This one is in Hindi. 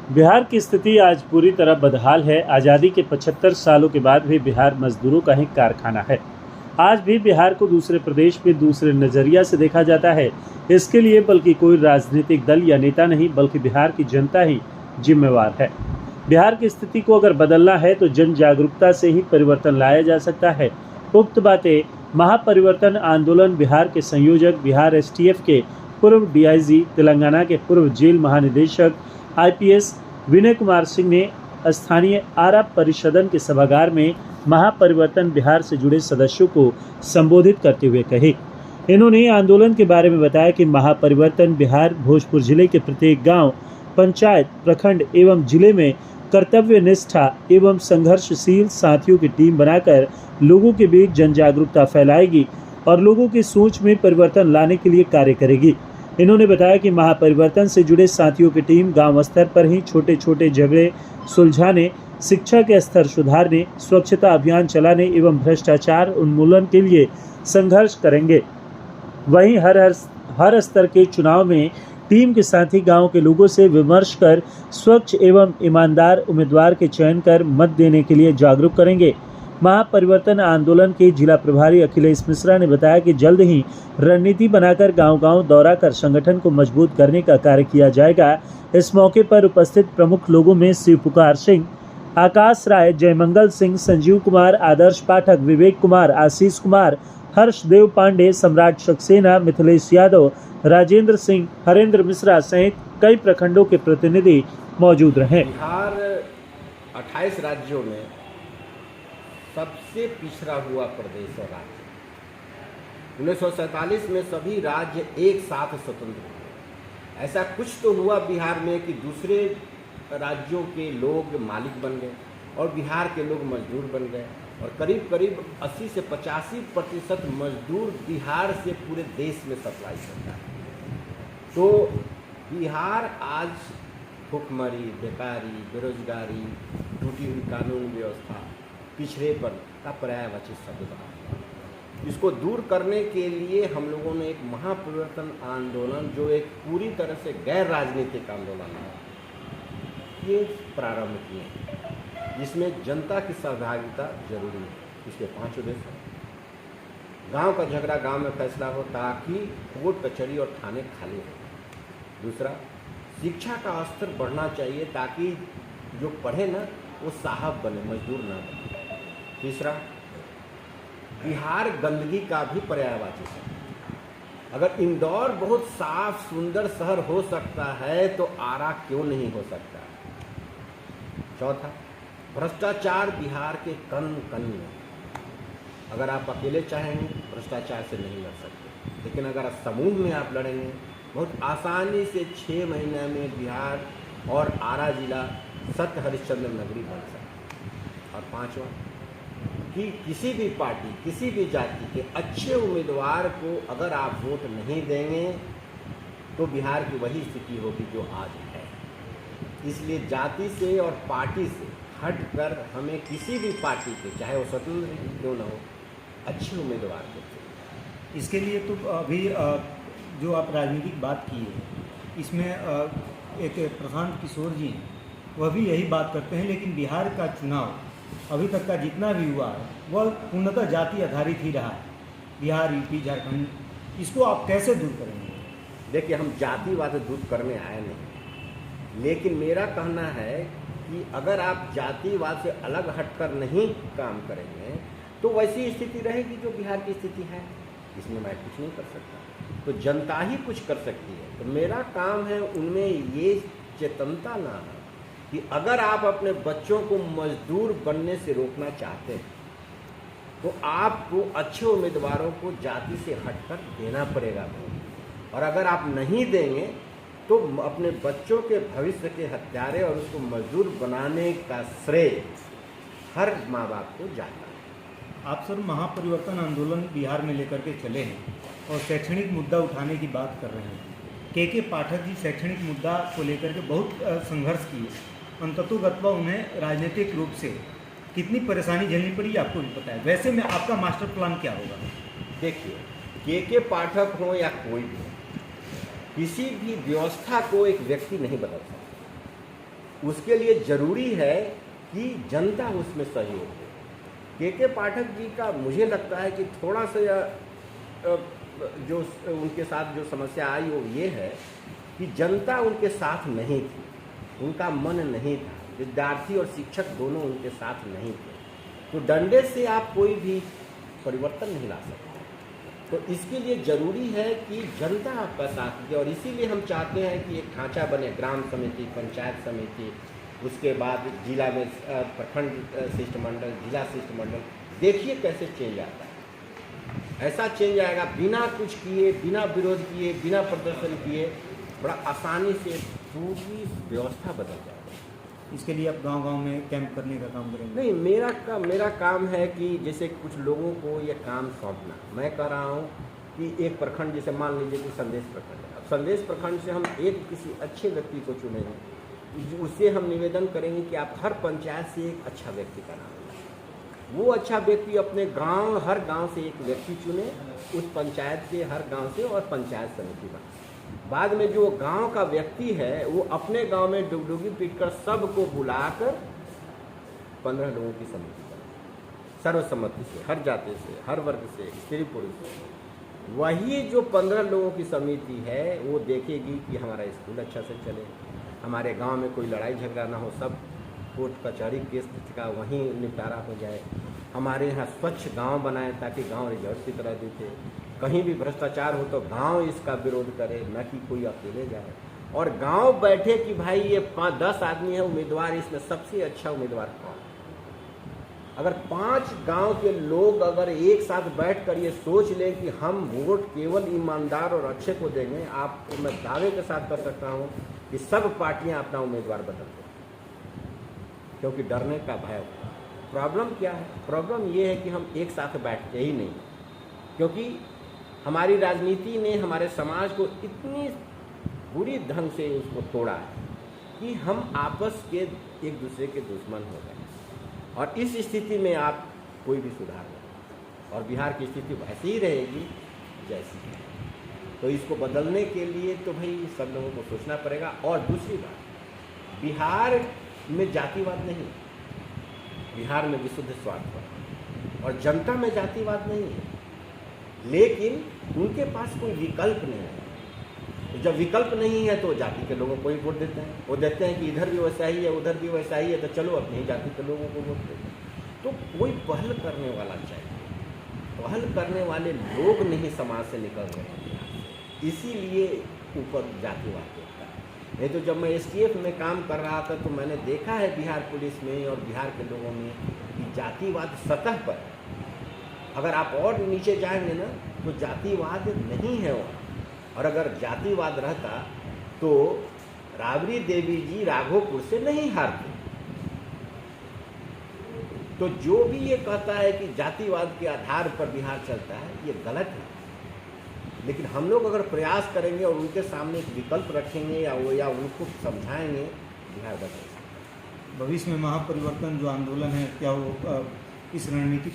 बिहार की स्थिति आज पूरी तरह बदहाल है। आज़ादी के 75 सालों के बाद भी बिहार मजदूरों का ही कारखाना है। आज भी बिहार को दूसरे प्रदेश में दूसरे नज़रिया से देखा जाता है। इसके लिए बल्कि कोई राजनीतिक दल या नेता नहीं, बल्कि बिहार की जनता ही जिम्मेवार है। बिहार की स्थिति को अगर बदलना है तो जन जागरूकता से ही परिवर्तन लाया जा सकता है। उक्त बातें महापरिवर्तन आंदोलन बिहार के संयोजक, बिहार एसटीएफ के पूर्व डीआईजी, तेलंगाना के पूर्व जेल महानिदेशक आईपीएस विनय कुमार सिंह ने स्थानीय आरा परिषदन के सभागार में महापरिवर्तन बिहार से जुड़े सदस्यों को संबोधित करते हुए कही। इन्होंने आंदोलन के बारे में बताया कि महापरिवर्तन बिहार भोजपुर जिले के प्रत्येक गांव, पंचायत, प्रखंड एवं जिले में कर्तव्य निष्ठा एवं संघर्षशील साथियों की टीम बनाकर लोगों के बीच जन जागरूकता फैलाएगी और लोगों की सोच में परिवर्तन लाने के लिए कार्य करेगी। इन्होंने बताया कि महापरिवर्तन से जुड़े साथियों की टीम गांव स्तर पर ही छोटे छोटे झगड़े सुलझाने, शिक्षा के स्तर सुधारने, स्वच्छता अभियान चलाने एवं भ्रष्टाचार उन्मूलन के लिए संघर्ष करेंगे। वहीं हर स्तर के चुनाव में टीम के साथ ही गाँव के लोगों से विमर्श कर स्वच्छ एवं ईमानदार उम्मीदवार के चयन कर मत देने के लिए जागरूक करेंगे। महापरिवर्तन आंदोलन के जिला प्रभारी अखिलेश मिश्रा ने बताया कि जल्द ही रणनीति बनाकर गांव-गांव दौरा कर संगठन को मजबूत करने का कार्य किया जाएगा। इस मौके पर उपस्थित प्रमुख लोगों में शिव पुकार सिंह, आकाश राय, जयमंगल सिंह, संजीव कुमार, आदर्श पाठक, विवेक कुमार, आशीष कुमार, हर्षदेव पांडे, सम्राट सक्सेना, मिथिलेश यादव, राजेंद्र सिंह, हरेंद्र मिश्रा सहित कई प्रखंडों के प्रतिनिधि मौजूद रहे। बिहार 28 राज्यों में सबसे पिछड़ा हुआ प्रदेश है। राज्य 1947 में सभी राज्य एक साथ स्वतंत्र हुए। ऐसा कुछ तो हुआ बिहार में कि दूसरे राज्यों के लोग मालिक बन गए और बिहार के लोग मजदूर बन गए, और करीब करीब 80 से 85% मजदूर बिहार से पूरे देश में सप्लाई करता है। तो बिहार आज भुखमरी, बेकारी, बेरोजगारी, टूटी हुई कानून व्यवस्था, पिछड़ेपन का पर्यायवाची शब्द बना। इसको दूर करने के लिए हम लोगों ने एक महापरिवर्तन आंदोलन, जो एक पूरी तरह से गैर राजनीतिक आंदोलन है, ये प्रारंभ किए, जिसमें जनता की सहभागिता जरूरी है। इसके 5 उद्देश्य हैं। गांव का झगड़ा गांव में फैसला हो ताकि कोर्ट कचहरी और थाने खाली हो। दूसरा, शिक्षा का स्तर बढ़ना चाहिए ताकि जो पढ़े ना वो साहब बने, मजदूर ना बने। तीसरा, बिहार गंदगी का भी पर्यायवाची है। अगर इंदौर बहुत साफ सुंदर शहर हो सकता है तो आरा क्यों नहीं हो सकता। चौथा, भ्रष्टाचार बिहार के कण कण में। अगर आप अकेले चाहेंगे भ्रष्टाचार से नहीं लड़ सकते, लेकिन अगर समूह में आप लड़ेंगे बहुत आसानी से 6 महीने में बिहार और आरा जिला सत्य हरिश्चंद्र नगरी बन सकता। और पांचवा, कि किसी भी पार्टी, किसी भी जाति के अच्छे उम्मीदवार को अगर आप वोट नहीं देंगे तो बिहार की वही स्थिति होगी जो आज है। इसलिए जाति से और पार्टी से हटकर हमें किसी भी पार्टी के, चाहे वो स्वतंत्र क्यों न हो, अच्छे उम्मीदवार को चाहिए। इसके लिए तो अभी जो आप राजनीतिक बात की है, इसमें एक प्रशांत किशोर जी हैं, वह भी यही बात करते हैं। लेकिन बिहार का चुनाव अभी तक का जितना भी हुआ है वह पूर्णतः जाति आधारित ही रहा है। बिहार, यूपी, झारखंड, इसको आप कैसे दूर करेंगे? देखिए, हम जातिवाद दूर करने आए नहीं, लेकिन मेरा कहना है कि अगर आप जातिवाद से अलग हटकर नहीं काम करेंगे तो वैसी स्थिति रहेगी जो बिहार की स्थिति है। इसमें मैं कुछ नहीं कर सकता, तो जनता ही कुछ कर सकती है। तो मेरा काम है उनमें ये चेतनता लाना कि अगर आप अपने बच्चों को मजदूर बनने से रोकना चाहते हैं तो आपको अच्छे उम्मीदवारों को जाति से हटकर देना पड़ेगा। और अगर आप नहीं देंगे तो अपने बच्चों के भविष्य के हत्यारे और उसको मजदूर बनाने का श्रेय हर माँ बाप को जाता है। आप सर महापरिवर्तन आंदोलन बिहार में लेकर के चले हैं और शैक्षणिक मुद्दा उठाने की बात कर रहे हैं। के पाठक जी शैक्षणिक मुद्दा को लेकर के बहुत संघर्ष किए, अंततोगत्वा उन्हें राजनीतिक रूप से कितनी परेशानी झेलनी पड़ी आपको भी पता है। वैसे में आपका मास्टर प्लान क्या होगा? देखिए, के पाठक हो या कोई भी, किसी भी व्यवस्था को एक व्यक्ति नहीं बदल सकता। उसके लिए जरूरी है कि जनता उसमें सहयोग दे। के पाठक जी का मुझे लगता है कि थोड़ा सा जो उनके साथ जो समस्या आई वो ये है कि जनता उनके साथ नहीं थी, उनका मन नहीं था, विद्यार्थी और शिक्षक दोनों उनके साथ नहीं थे। तो डंडे से आप कोई भी परिवर्तन नहीं ला सकते। तो इसके लिए जरूरी है कि जनता आपका साथ दे, और इसीलिए हम चाहते हैं कि एक ढांचा बने, ग्राम समिति, पंचायत समिति, उसके बाद जिला में प्रखंड शिष्टमंडल, जिला शिष्टमंडल। देखिए कैसे चेंज आता है। ऐसा चेंज आएगा बिना कुछ किए, बिना विरोध किए, बिना प्रदर्शन किए, बड़ा आसानी से पूरी व्यवस्था बदल जाएगी। इसके लिए आप गांव-गांव में कैंप करने का काम करेंगे? नहीं, मेरा काम है कि जैसे कुछ लोगों को ये काम सौंपना। मैं कह रहा हूँ कि एक प्रखंड, जैसे मान लीजिए कि संदेश प्रखंड है। अब संदेश प्रखंड से हम एक किसी अच्छे व्यक्ति को चुनेंगे, उससे हम निवेदन करेंगे कि आप हर पंचायत से एक अच्छा व्यक्ति का नाम लें। वो अच्छा व्यक्ति अपने गांव, हर गांव से एक व्यक्ति चुने, उस पंचायत से, हर गांव से, और पंचायत समिति बने। बाद में जो गांव का व्यक्ति है वो अपने गांव में डुगडुगी पीटकर सबको बुलाकर 15 लोगों की समिति बने, सर्वसम्मति से, हर जाति से, हर वर्ग से, स्त्री पुरुष से। वही जो 15 लोगों की समिति है वो देखेगी कि हमारा स्कूल अच्छा से चले, हमारे गांव में कोई लड़ाई झगड़ा ना हो, सब कोर्ट कचहरी केस का वहीं निपटारा हो जाए, हमारे यहाँ स्वच्छ गांव बनाए ताकि गांव रिजर्व की तरह दिखे, कहीं भी भ्रष्टाचार हो तो गांव इसका विरोध करे, न कि कोई अकेले जाए। और गांव बैठे कि भाई ये 5-10 आदमी है उम्मीदवार, इसमें सबसे अच्छा उम्मीदवार कौन। अगर 5 गांव के लोग अगर एक साथ बैठकर ये सोच लें कि हम वोट केवल ईमानदार और अच्छे को देंगे, आपको मैं दावे के साथ कर सकता हूं कि सब पार्टियां अपना उम्मीदवार बदल दें, क्योंकि डरने का भय होता है। प्रॉब्लम क्या है? प्रॉब्लम ये है कि हम एक साथ बैठते ही नहीं, क्योंकि हमारी राजनीति ने हमारे समाज को इतनी बुरी ढंग से उसको तोड़ा है कि हम आपस के एक दूसरे के दुश्मन हो गए, और इस स्थिति में आप कोई भी सुधार नहीं, और बिहार की स्थिति वैसी ही रहेगी जैसी है। तो इसको बदलने के लिए तो भाई सब लोगों को सोचना पड़ेगा। और दूसरी बात, बिहार में जातिवाद नहीं, बिहार में विशुद्ध स्वार्थवाद, और जनता में जातिवाद नहीं है, लेकिन उनके पास कोई विकल्प नहीं है। जब विकल्प नहीं है तो जाति के लोगों को ही वोट देते हैं। वो देते हैं कि इधर भी वैसा ही है, उधर भी वैसा ही है, तो चलो अपनी ही जाति के लोगों को वोट देते हैं। तो कोई पहल करने वाला चाहिए, पहल करने वाले लोग नहीं समाज से निकल रहे हैं, इसीलिए ऊपर जातिवाद होता है। नहीं तो जब मैं STF में काम कर रहा था तो मैंने देखा है बिहार पुलिस में और बिहार के लोगों में कि जातिवाद सतह पर है। अगर आप और नीचे जाएंगे ना तो जातिवाद नहीं है वहाँ, और अगर जातिवाद रहता तो राबड़ी देवी जी राघोपुर से नहीं हारती। तो जो भी ये कहता है कि जातिवाद के आधार पर बिहार चलता है, ये गलत है। लेकिन हम लोग अगर प्रयास करेंगे और उनके सामने एक विकल्प रखेंगे या उनको समझाएंगे, बिहार बदल सकता है। भविष्य में महापरिवर्तन जो आंदोलन है, क्या वो इस रणनीति